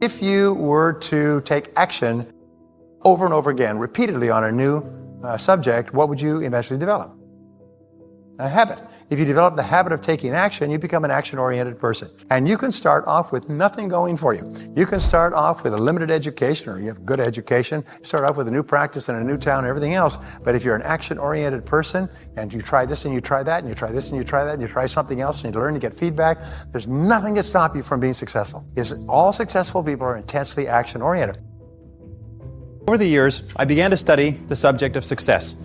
If you were to take action over and over again, repeatedly on a new subject, what would you eventually develop? A habit. If you develop the habit of taking action, you become an action-oriented person. And you can start off with nothing going for you. You can start off with a limited education, or you have good education, start off with a new practice in a new town and everything else. But if you're an action-oriented person, and you try this and you try that, and you try this and you try that, and you try something else, and you learn to get feedback, there's nothing to stop you from being successful. Because all successful people are intensely action-oriented. Over the years, I began to study the subject of success.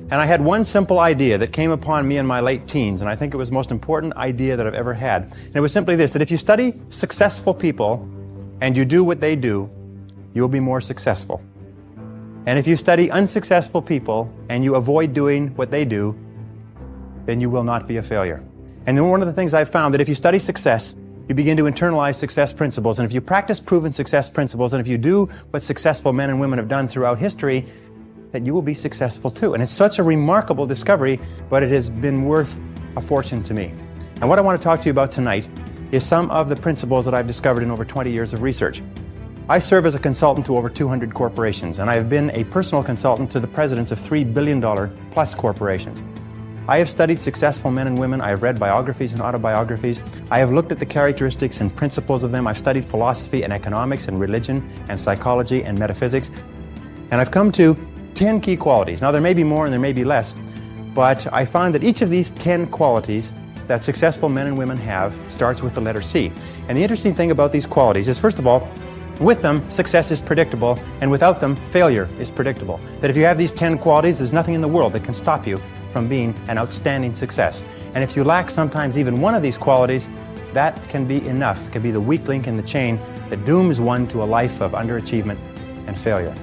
And I had one simple idea that came upon me in my late teens, and I think it was the most important idea that I've ever had. And it was simply this, that if you study successful people and you do what they do, you'll be more successful. And if you study unsuccessful people and you avoid doing what they do, then you will not be a failure. And then one of the things I've found that if you study success, you begin to internalize success principles. And if you practice proven success principles, and if you do what successful men and women have done throughout history, that you will be successful too. And it's such a remarkable discovery, but it has been worth a fortune to me. And what I want to talk to you about tonight is some of the principles that I've discovered in over 20 years of research. I serve as a consultant to over 200 corporations, and I have been a personal consultant to the presidents of $3 billion plus corporations. I have studied successful men and women. I have read biographies and autobiographies. I have looked at the characteristics and principles of them. I've studied philosophy and economics and religion and psychology and metaphysics. And I've come to 10 key qualities. Now, there may be more and there may be less, but I find that each of these 10 qualities that successful men and women have starts with the letter C. And the interesting thing about these qualities is, first of all, with them, success is predictable, and without them, failure is predictable. That if you have these 10 qualities, there's nothing in the world that can stop you from being an outstanding success. And if you lack sometimes even one of these qualities, that can be enough, can be the weak link in the chain that dooms one to a life of underachievement and failure.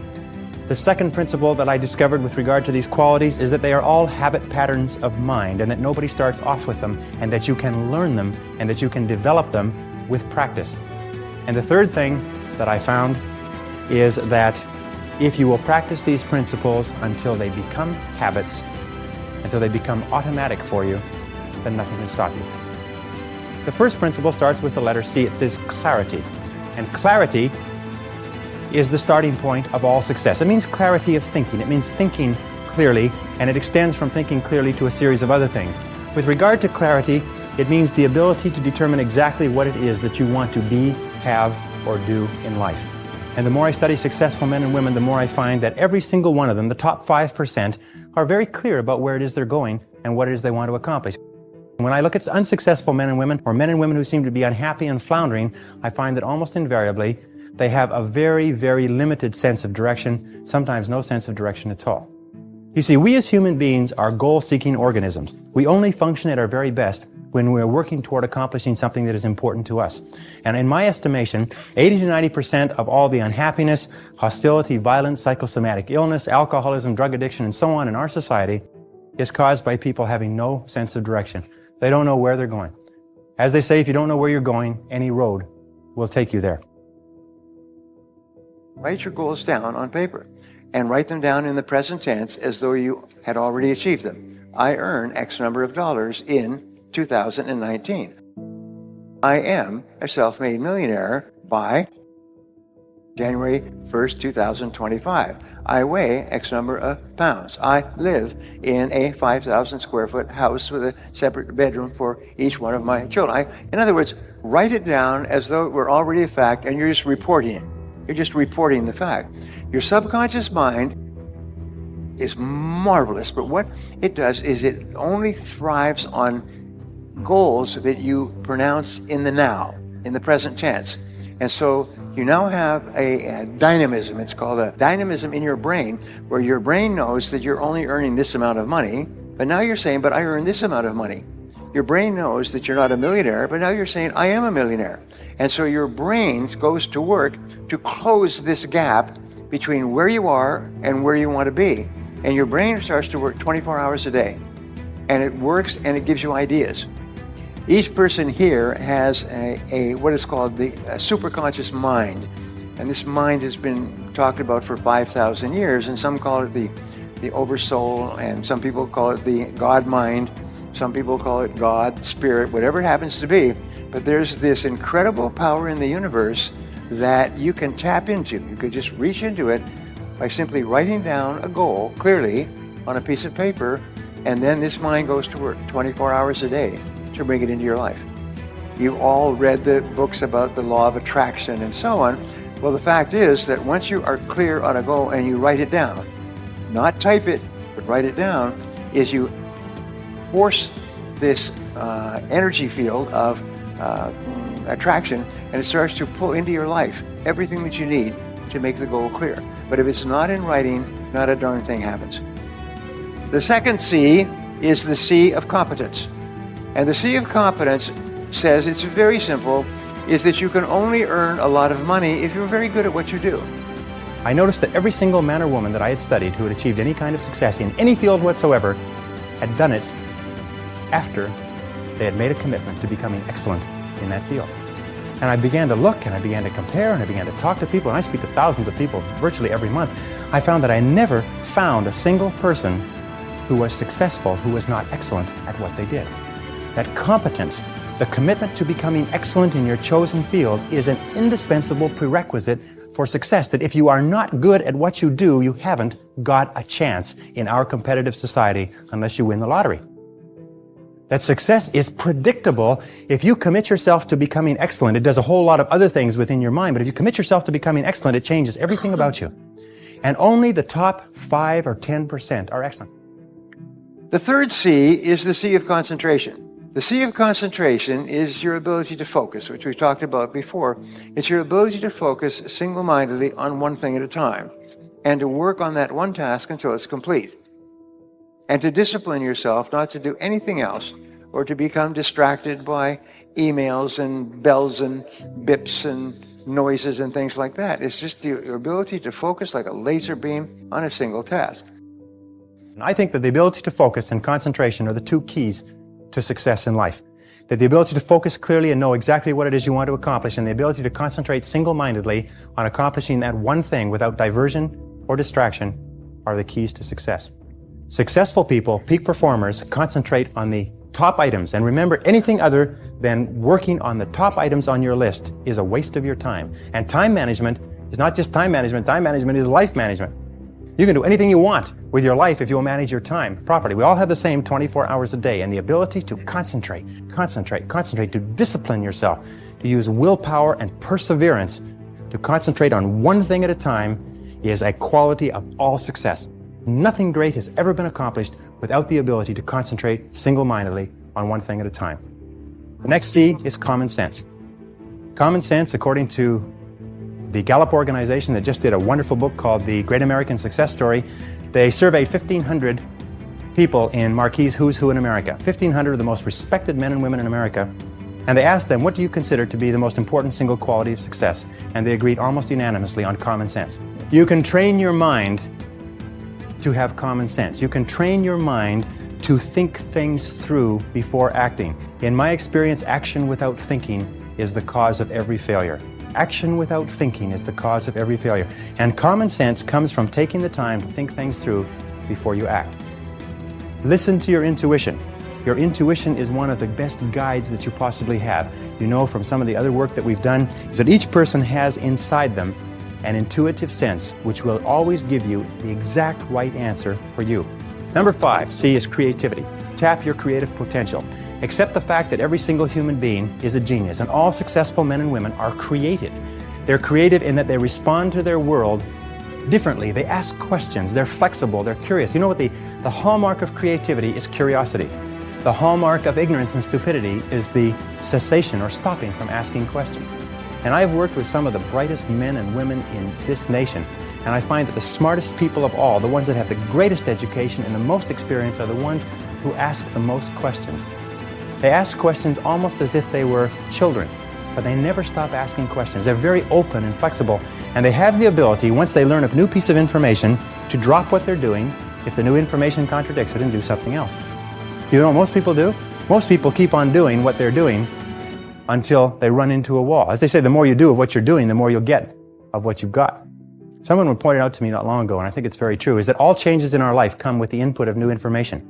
The second principle that I discovered with regard to these qualities is that they are all habit patterns of mind, and that nobody starts off with them, and that you can learn them, and that you can develop them with practice. And the third thing that I found is that if you will practice these principles until they become habits, until they become automatic for you, then nothing can stop you. The first principle starts with the letter C. It says clarity. And clarity is the starting point of all success. It means clarity of thinking. It means thinking clearly, and it extends from thinking clearly to a series of other things. With regard to clarity, it means the ability to determine exactly what it is that you want to be, have, or do in life. And the more I study successful men and women, the more I find that every single one of them, the top 5%, are very clear about where it is they're going and what it is they want to accomplish. When I look at unsuccessful men and women, or men and women who seem to be unhappy and floundering, I find that almost invariably they have a very, very limited sense of direction, sometimes no sense of direction at all. You see, we as human beings are goal-seeking organisms. We only function at our very best when we're working toward accomplishing something that is important to us. And in my estimation, 80 to 90% of all the unhappiness, hostility, violence, psychosomatic illness, alcoholism, drug addiction, and so on in our society is caused by people having no sense of direction. They don't know where they're going. As they say, if you don't know where you're going, any road will take you there. Write your goals down on paper and write them down in the present tense as though you had already achieved them. I earn X number of dollars in 2019. I am a self-made millionaire by January 1st, 2025. I weigh X number of pounds. I live in a 5,000 square foot house with a separate bedroom for each one of my children. In other words, write it down as though it were already a fact and you're just reporting it. You're just reporting the fact. Your subconscious mind is marvelous, but what it does is it only thrives on goals that you pronounce in the now, in the present tense. And so you now have a dynamism. It's called a dynamism in your brain, where your brain knows that you're only earning this amount of money, but now you're saying, but I earn this amount of money. Your brain knows that you're not a millionaire, but now you're saying, I am a millionaire. And so your brain goes to work to close this gap between where you are and where you want to be. And your brain starts to work 24 hours a day. And it works and it gives you ideas. Each person here has what is called the superconscious mind. And this mind has been talked about for 5,000 years, and some call it the oversoul, and some people call it the God mind. Some people call it God, spirit, whatever it happens to be. But there's this incredible power in the universe that you can tap into. You could just reach into it by simply writing down a goal clearly on a piece of paper, and then this mind goes to work 24 hours a day to bring it into your life. You've all read the books about the law of attraction and so on. Well, the fact is that once you are clear on a goal and you write it down, not type it, but write it down, is you force this energy field of attraction, and it starts to pull into your life everything that you need to make the goal clear. But if it's not in writing, not a darn thing happens. The second C is the C of competence. And the C of competence says, it's very simple, is that you can only earn a lot of money if you're very good at what you do. I noticed that every single man or woman that I had studied who had achieved any kind of success in any field whatsoever had done it after they had made a commitment to becoming excellent in that field. And I began to look, and I began to compare, and I began to talk to people, and I speak to thousands of people virtually every month. I found that I never found a single person who was successful who was not excellent at what they did. That competence, the commitment to becoming excellent in your chosen field, is an indispensable prerequisite for success, that if you are not good at what you do, you haven't got a chance in our competitive society unless you win the lottery. That success is predictable. If you commit yourself to becoming excellent, it does a whole lot of other things within your mind, but if you commit yourself to becoming excellent, it changes everything about you. And only the top 5 or 10% are excellent. The third C is the C of concentration. The C of concentration is your ability to focus, which we've talked about before. It's your ability to focus single-mindedly on one thing at a time and to work on that one task until it's complete. And to discipline yourself not to do anything else or to become distracted by emails and bells and bips and noises and things like that. It's just your ability to focus like a laser beam on a single task. I think that the ability to focus and concentration are the two keys to success in life. That the ability to focus clearly and know exactly what it is you want to accomplish, and the ability to concentrate single-mindedly on accomplishing that one thing without diversion or distraction are the keys to success. Successful people, peak performers, concentrate on the top items. And remember, anything other than working on the top items on your list is a waste of your time. And time management is not just time management is life management. You can do anything you want with your life if you'll manage your time properly. We all have the same 24 hours a day, and the ability to concentrate, to discipline yourself, to use willpower and perseverance to concentrate on one thing at a time is a quality of all success. Nothing great has ever been accomplished without the ability to concentrate single-mindedly on one thing at a time. The next C is common sense. Common sense, according to the Gallup organization that just did a wonderful book called The Great American Success Story, they surveyed 1,500 people in Marquis Who's Who in America, 1,500 of the most respected men and women in America, and they asked them, what do you consider to be the most important single quality of success? And they agreed almost unanimously on common sense. You can train your mind to have common sense. You can train your mind to think things through before acting. In my experience, action without thinking is the cause of every failure. Action without thinking is the cause of every failure. And common sense comes from taking the time to think things through before you act. Listen to your intuition. Your intuition is one of the best guides that you possibly have. You know from some of the other work that we've done is that each person has inside them an intuitive sense which will always give you the exact right answer for you. Number 5, C, is creativity. Tap your creative potential. Accept the fact that every single human being is a genius, and all successful men and women are creative. They're creative in that they respond to their world differently. They ask questions, they're flexible, they're curious. You know what the hallmark of creativity is? Curiosity. The hallmark of ignorance and stupidity is the cessation or stopping from asking questions. And I've worked with some of the brightest men and women in this nation, and I find that the smartest people of all, the ones that have the greatest education and the most experience, are the ones who ask the most questions. They ask questions almost as if they were children, but they never stop asking questions. They're very open and flexible, and they have the ability, once they learn a new piece of information, to drop what they're doing if the new information contradicts it and do something else. You know what most people do? Most people keep on doing what they're doing until they run into a wall. As they say, the more you do of what you're doing, the more you'll get of what you've got. Someone pointed out to me not long ago, and I think it's very true, is that all changes in our life come with the input of new information.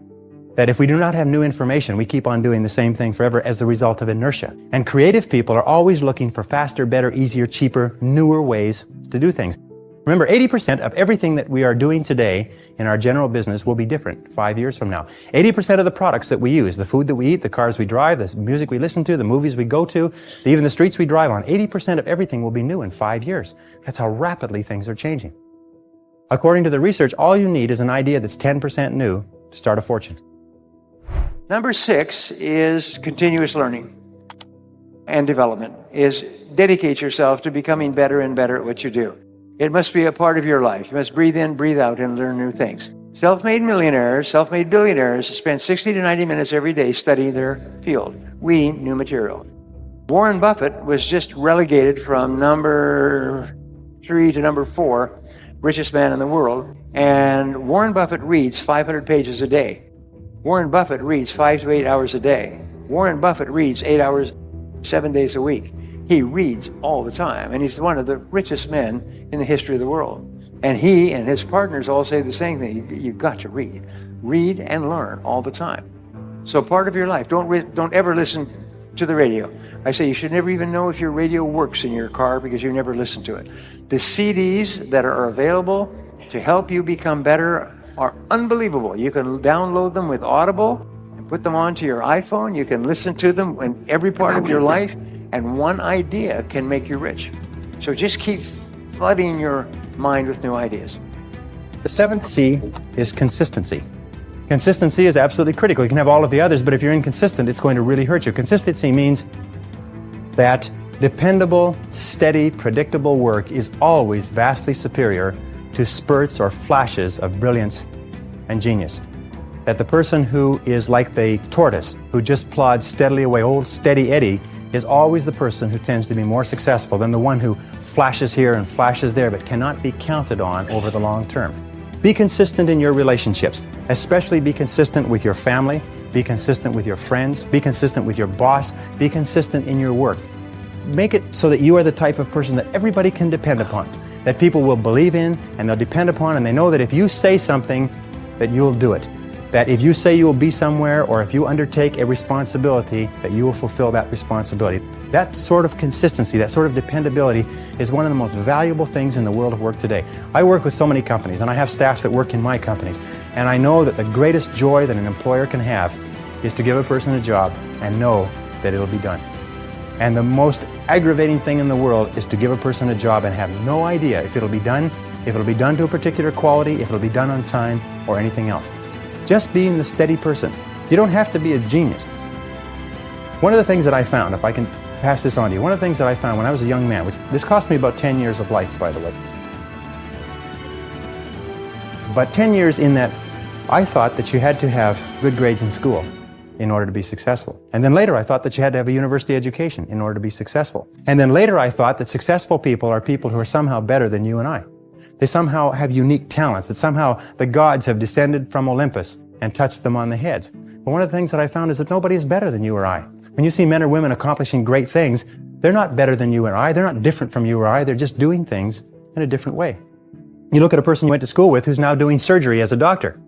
that if we do not have new information, we keep on doing the same thing forever as the result of inertia. And creative people are always looking for faster, better, easier, cheaper, newer ways to do things. Remember, 80% of everything that we are doing today in our general business will be different 5 years from now. 80% of the products that we use, the food that we eat, the cars we drive, the music we listen to, the movies we go to, even the streets we drive on, 80% of everything will be new in 5 years. That's how rapidly things are changing. According to the research, all you need is an idea that's 10% new to start a fortune. Number 6 is continuous learning and development, is dedicate yourself to becoming better and better at what you do. It must be a part of your life. You must breathe in, breathe out, and learn new things. Self-made millionaires, self-made billionaires spend 60 to 90 minutes every day studying their field, reading new material. Warren Buffett was just relegated from number 3 to number 4, richest man in the world, and Warren Buffett reads 500 pages a day. Warren Buffett reads 5 to 8 hours a day. Warren Buffett reads 8 hours, 7 days a week. He reads all the time, and he's one of the richest men in the history of the world. And he and his partners all say the same thing. You've got to read. Read and learn all the time. So part of your life, don't ever listen to the radio. I say you should never even know if your radio works in your car because you never listen to it. The CDs that are available to help you become better are unbelievable. You can download them with Audible and put them onto your iPhone. You can listen to them in every part of your life. And one idea can make you rich. So just keep flooding your mind with new ideas. The 7th C is consistency. Consistency is absolutely critical. You can have all of the others, but if you're inconsistent, it's going to really hurt you. Consistency means that dependable, steady, predictable work is always vastly superior to spurts or flashes of brilliance and genius. That the person who is like the tortoise, who just plods steadily away, old steady Eddie, is always the person who tends to be more successful than the one who flashes here and flashes there but cannot be counted on over the long term. Be consistent in your relationships, especially be consistent with your family, be consistent with your friends, be consistent with your boss, be consistent in your work. Make it so that you are the type of person that everybody can depend upon, that people will believe in and they'll depend upon, and they know that if you say something, that you'll do it. That if you say you will be somewhere or if you undertake a responsibility, that you will fulfill that responsibility. That sort of consistency, that sort of dependability is one of the most valuable things in the world of work today. I work with so many companies and I have staff that work in my companies, and I know that the greatest joy that an employer can have is to give a person a job and know that it'll be done. And the most aggravating thing in the world is to give a person a job and have no idea if it'll be done to a particular quality, if it'll be done on time, or anything else. Just being the steady person. You don't have to be a genius. One of the things that I found, if I can pass this on to you, one of the things that I found when I was a young man, which this cost me about 10 years of life, by the way. But 10 years in that, I thought that you had to have good grades in school in order to be successful. And then later I thought that you had to have a university education in order to be successful. And then later I thought that successful people are people who are somehow better than you and I. They somehow have unique talents, that somehow the gods have descended from Olympus and touched them on the heads. But one of the things that I found is that nobody is better than you or I. When you see men or women accomplishing great things, they're not better than you or I. They're not different from you or I. They're just doing things in a different way. You look at a person you went to school with who's now doing surgery as a doctor.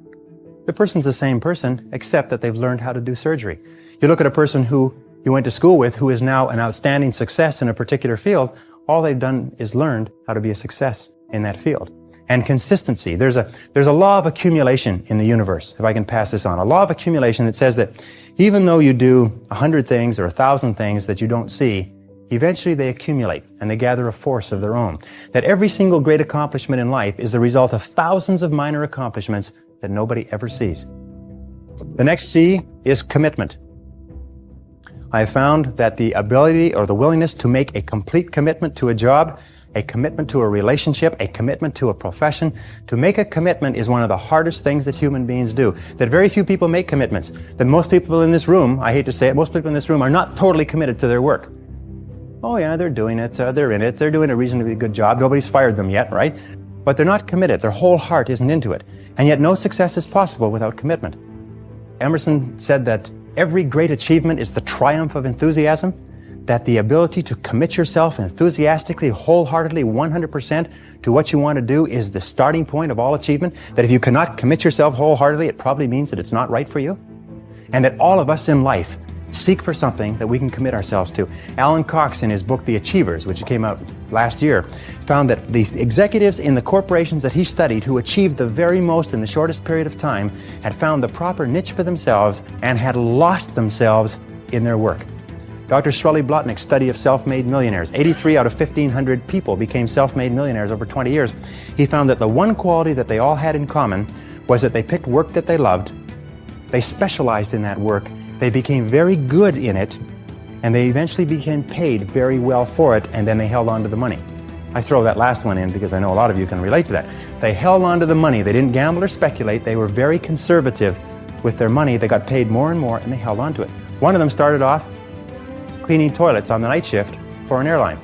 The person's the same person, except that they've learned how to do surgery. You look at a person who you went to school with who is now an outstanding success in a particular field. All they've done is learned how to be a success in that field. And consistency. There's a law of accumulation in the universe, if I can pass this on. A law of accumulation that says that even though you do 100 things or 1,000 things that you don't see, eventually they accumulate and they gather a force of their own. That every single great accomplishment in life is the result of thousands of minor accomplishments that nobody ever sees. The next C is commitment. I found that the ability or the willingness to make a complete commitment to a job, a commitment to a relationship, a commitment to a profession. To make a commitment is one of the hardest things that human beings do. That very few people make commitments. That most people in this room, I hate to say it, most people in this room are not totally committed to their work. Oh yeah, they're doing it, they're in it, they're doing a reasonably good job, nobody's fired them yet, right? But they're not committed, their whole heart isn't into it. And yet no success is possible without commitment. Emerson said that every great achievement is the triumph of enthusiasm, that the ability to commit yourself enthusiastically, wholeheartedly, 100% to what you want to do is the starting point of all achievement, that if you cannot commit yourself wholeheartedly, it probably means that it's not right for you. and that all of us in life seek for something that we can commit ourselves to. Alan Cox, in his book, The Achievers, which came out last year, found that the executives in the corporations that he studied who achieved the very most in the shortest period of time had found the proper niche for themselves and had lost themselves in their work. Dr. Shirley Blotnick's study of self-made millionaires, 83 out of 1,500 people became self-made millionaires over 20 years. He found that the one quality that they all had in common was that they picked work that they loved, they specialized in that work, they became very good in it, and they eventually became paid very well for it, and then they held on to the money. I throw that last one in because I know a lot of you can relate to that. They held on to the money. They didn't gamble or speculate. They were very conservative with their money. They got paid more and more, and they held on to it. One of them started off cleaning toilets on the night shift for an airline.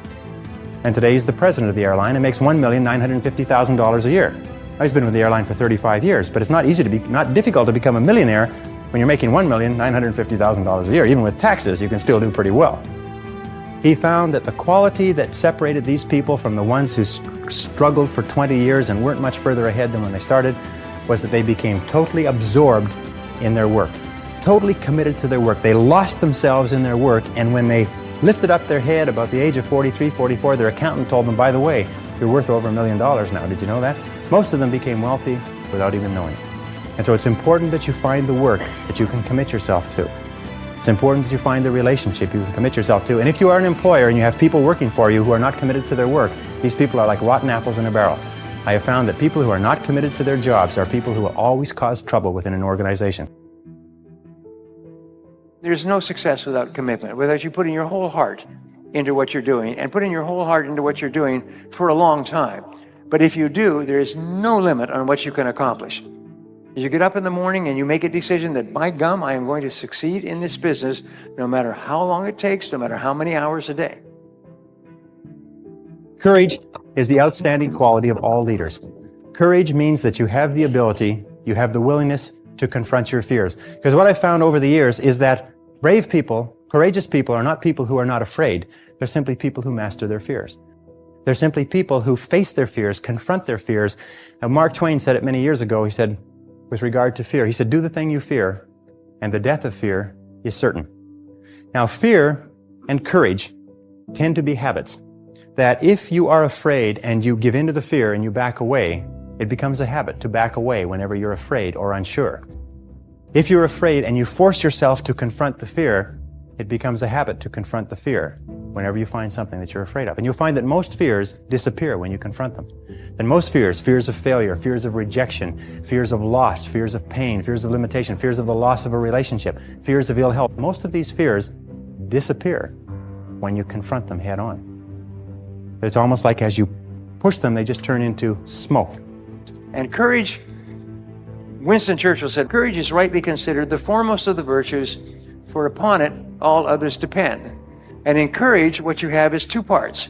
And today he's the president of the airline and makes $1,950,000 a year. He's been with the airline for 35 years, but it's not difficult to become a millionaire when you're making $1,950,000 a year. Even with taxes, you can still do pretty well. He found that the quality that separated these people from the ones who struggled for 20 years and weren't much further ahead than when they started was that they became totally absorbed in their work, totally committed to their work. They lost themselves in their work, and when they lifted up their head about the age of 43, 44, their accountant told them, by the way, you're worth over $1 million now. Did you know that? Most of them became wealthy without even knowing it. And so it's important that you find the work that you can commit yourself to. It's important that you find the relationship you can commit yourself to. And if you are an employer and you have people working for you who are not committed to their work, these people are like rotten apples in a barrel. I have found that people who are not committed to their jobs are people who will always cause trouble within an organization. There's no success without commitment, without you putting your whole heart into what you're doing and putting your whole heart into what you're doing for a long time. But if you do, there is no limit on what you can accomplish. You get up in the morning and you make a decision that, by gum, I am going to succeed in this business no matter how long it takes, no matter how many hours a day. Courage is the outstanding quality of all leaders. Courage means that you have the ability, you have the willingness to confront your fears. Because what I've found over the years is that brave people, courageous people are not people who are not afraid. They're simply people who master their fears. They're simply people who face their fears, confront their fears. And Mark Twain said it many years ago. He said, with regard to fear, he said, do the thing you fear, and the death of fear is certain. Now, fear and courage tend to be habits. That if you are afraid and you give in to the fear and you back away, it becomes a habit to back away whenever you're afraid or unsure. If you're afraid and you force yourself to confront the fear, it becomes a habit to confront the fear whenever you find something that you're afraid of. And you'll find that most fears disappear when you confront them. And most fears, fears of failure, fears of rejection, fears of loss, fears of pain, fears of limitation, fears of the loss of a relationship, fears of ill health, most of these fears disappear when you confront them head on. It's almost like as you push them, they just turn into smoke. And courage, Winston Churchill said, courage is rightly considered the foremost of the virtues, for upon it all others depend. And in courage, what you have is two parts.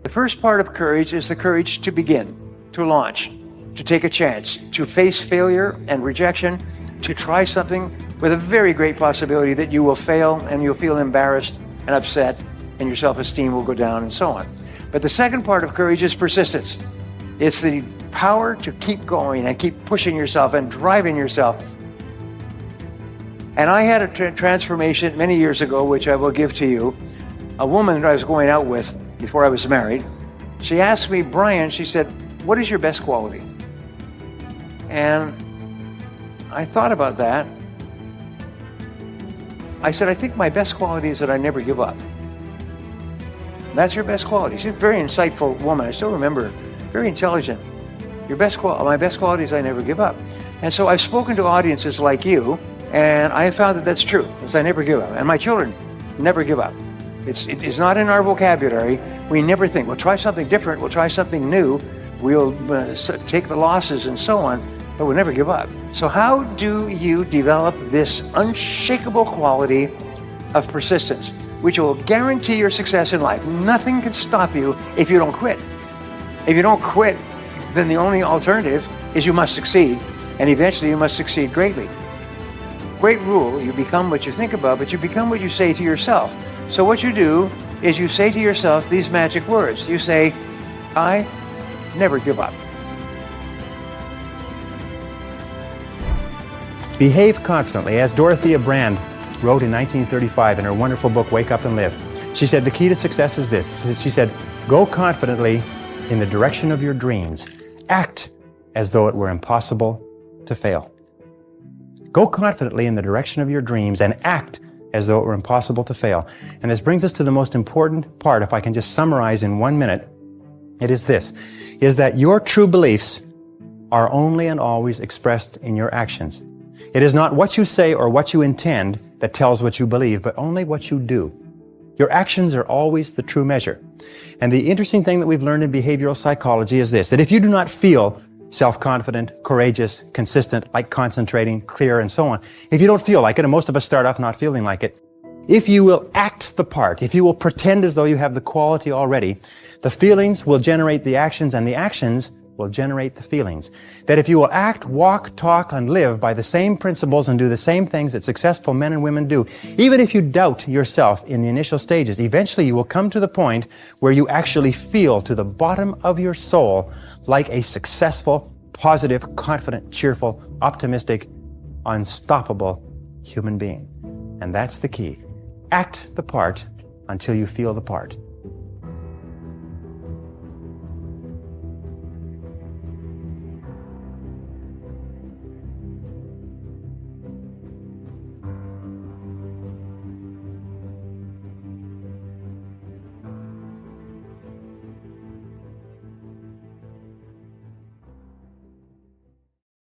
The first part of courage is the courage to begin, to launch, to take a chance, to face failure and rejection, to try something with a very great possibility that you will fail and you'll feel embarrassed and upset and your self-esteem will go down and so on. But the second part of courage is persistence. It's the power to keep going and keep pushing yourself and driving yourself. And I had a transformation many years ago, which I will give to you. A woman that I was going out with before I was married, she asked me, Brian, she said, what is your best quality? And I thought about that. I said, I think my best quality is that I never give up. That's your best quality. She's a very insightful woman. I still remember her. Very intelligent. My best quality is I never give up. And so I've spoken to audiences like you, and I have found that that's true, because I never give up. And my children never give up. It is not in our vocabulary. We never think, we'll try something different, we'll try something new, we'll take the losses and so on, but we'll never give up. So how do you develop this unshakable quality of persistence, which will guarantee your success in life? Nothing can stop you if you don't quit. If you don't quit, then the only alternative is you must succeed, and eventually you must succeed greatly. Great rule, you become what you think about, but you become what you say to yourself. So what you do is you say to yourself these magic words. You say, I never give up. Behave confidently, as Dorothea Brande wrote in 1935 in her wonderful book, Wake Up and Live. She said, the key to success is this. She said, go confidently in the direction of your dreams. Act as though it were impossible to fail. Go confidently in the direction of your dreams and act as though it were impossible to fail. And this brings us to the most important part, if I can just summarize in 1 minute. It is this, is that your true beliefs are only and always expressed in your actions. It is not what you say or what you intend that tells what you believe, but only what you do. Your actions are always the true measure. And the interesting thing that we've learned in behavioral psychology is this, that if you do not feel self-confident, courageous, consistent, like concentrating, clear, and so on, if you don't feel like it, and most of us start off not feeling like it, if you will act the part, if you will pretend as though you have the quality already, the feelings will generate the actions, and the actions will generate the feelings. That if you will act, walk, talk, and live by the same principles and do the same things that successful men and women do, even if you doubt yourself in the initial stages, eventually you will come to the point where you actually feel to the bottom of your soul like a successful, positive, confident, cheerful, optimistic, unstoppable human being. And that's the key. Act the part until you feel the part.